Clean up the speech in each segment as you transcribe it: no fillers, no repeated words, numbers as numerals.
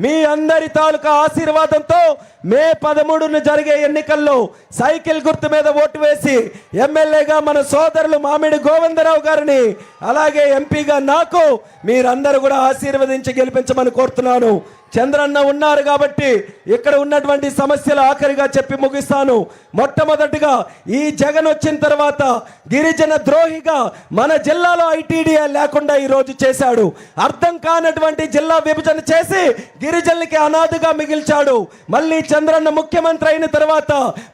మీ అందరి తాలూకా ఆశీర్వాదంతో మే 13న జరిగే ఎన్నికల్లో సైకిల్ గుర్తు మీద ఓటు వేసి ఎమ్మెల్యేగా మన సోదరులు మామిడి గోవిందరావు గారిని, అలాగే ఎంపీగా నాకు మీరందరూ కూడా ఆశీర్వదించి గెలిపించమని కోరుతున్నాను. చంద్రన్న ఉన్నారు కాబట్టి ఇక్కడ ఉన్నటువంటి సమస్యలు ఆఖరిగా చెప్పి ముగిస్తాను. మొట్టమొదటిగా ఈ జగన్ వచ్చిన తర్వాత గిరిజన ద్రోహిగా మన జిల్లాలో ఐటీడీఏ లేకుండా ఈరోజు చేశాడు. అర్థం కానటువంటి జిల్లా విభజన చేసి గిరిజనులకి అనాథగా మిగిల్చాడు. మళ్ళీ చంద్రన్న ముఖ్యమంత్రి అయిన తర్వాత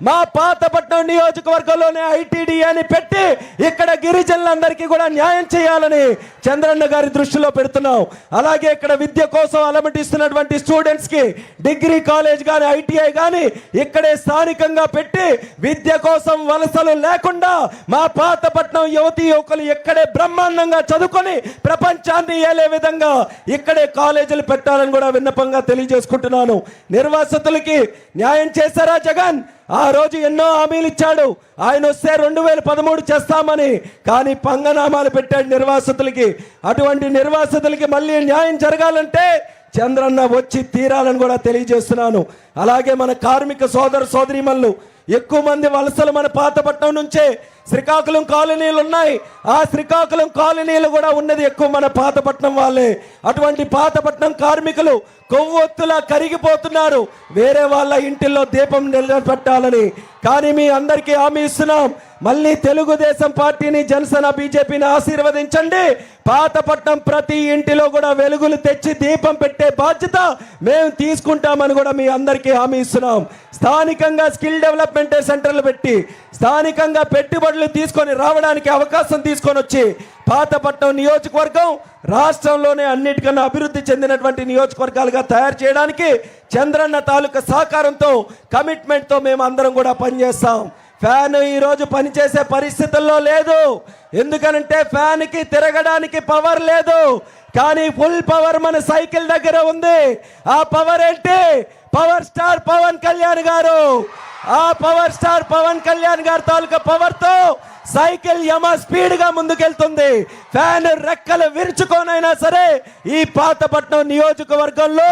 మా పాతపట్నం నియోజకవర్గంలోనే ఐటీడీఏని పెట్టి ఇక్కడ గిరిజనులందరికీ కూడా న్యాయం చేయాలని చంద్రన్న గారి దృష్టిలో పెడుతున్నాం. అలాగే ఇక్కడ విద్య కోసం అలమటిస్తున్నటువంటి స్టూడెంట్స్ కి డిగ్రీ కాలేజ్ గాని ఐటీఐ గాని ఇక్కడే స్థానికంగా పెట్టి విద్య కోసం వలసలు లేకుండా మా పాతపట్నం యువతీ యువకులు ఇక్కడే బ్రహ్మాండంగా చదువుకొని ప్రపంచాన్ని ఏలే విధంగా ఇక్కడే కాలేజీలు పెట్టాలని కూడా విన్నపంగా తెలియజేసుకుంటున్నాను. నిర్వాసితులకి న్యాయం చేశారా జగన్? ఆ రోజు ఎన్నో హామీలు ఇచ్చాడు. ఆయన వస్తే 2013 చేస్తామని, కానీ పంగనామాలు పెట్టాడు నిర్వాసితులకి. అటువంటి నిర్వాసితులకి మళ్ళీ న్యాయం జరగాలంటే చంద్రన్న వచ్చి తీరాలని కూడా తెలియజేస్తున్నాను. అలాగే మన కార్మిక సోదర సోదరీమణులు ఎక్కువ మంది వలసలు మన పాతపట్నం నుంచే శ్రీకాకుళం కాలనీలు ఉన్నాయి. ఆ శ్రీకాకుళం కాలనీలు కూడా ఉన్నది ఎక్కువ మన పాతపట్నం వాళ్ళే. అటువంటి పాతపట్నం కార్మికులు కొవ్వొత్తులా కరిగిపోతున్నారు. వేరే వాళ్ళ ఇంటిల్లో దీపం నిలబెట్టాలని. కానీ మీ అందరికీ హామీ ఇస్తున్నాం, మళ్ళీ తెలుగుదేశం పార్టీని, జనసేన, బీజేపీని ఆశీర్వదించండి. పాతపట్నం ప్రతి ఇంటిలో కూడా వెలుగులు తెచ్చి దీపం పెట్టే బాధ్యత మేము తీసుకుంటామని కూడా మీ అందరికీ హామీ ఇస్తున్నాం. స్థానికంగా స్కిల్ డెవలప్మెంట్ సెంటర్లు పెట్టి స్థానికంగా పెట్టుబడులు తీసుకొని రావడానికి అవకాశం తీసుకొని వచ్చి పాతపట్నం నియోజకవర్గం రాష్ట్రంలోనే అన్నిటికన్నా అభివృద్ధి చెందినటువంటి నియోజకవర్గాలుగా తయారు చేయడానికి చంద్రన్న తాలూకా సహకారంతో, కమిట్మెంట్తో మేము అందరం కూడా పనిచేస్తాం. ఫ్యాన్ ఈరోజు పనిచేసే పరిస్థితుల్లో లేదు. ఎందుకనంటే ఫ్యాన్కి తిరగడానికి పవర్ లేదు. కానీ ఫుల్ పవర్ మన సైకిల్ దగ్గర ఉంది. ఆ పవర్ ఏంటి? పవర్ స్టార్ పవన్ కళ్యాణ్ గారు. ఆ పవర్ స్టార్ పవన్ కళ్యాణ్ గారి తాలూకా పవర్ తో సైకిల్ యమ స్పీడ్ గా ముందుకెళ్తుంది. ఫ్యాన్ రెక్కలు విరుచుకోనైనా సరే ఈ పాతపట్నం నియోజకవర్గంలో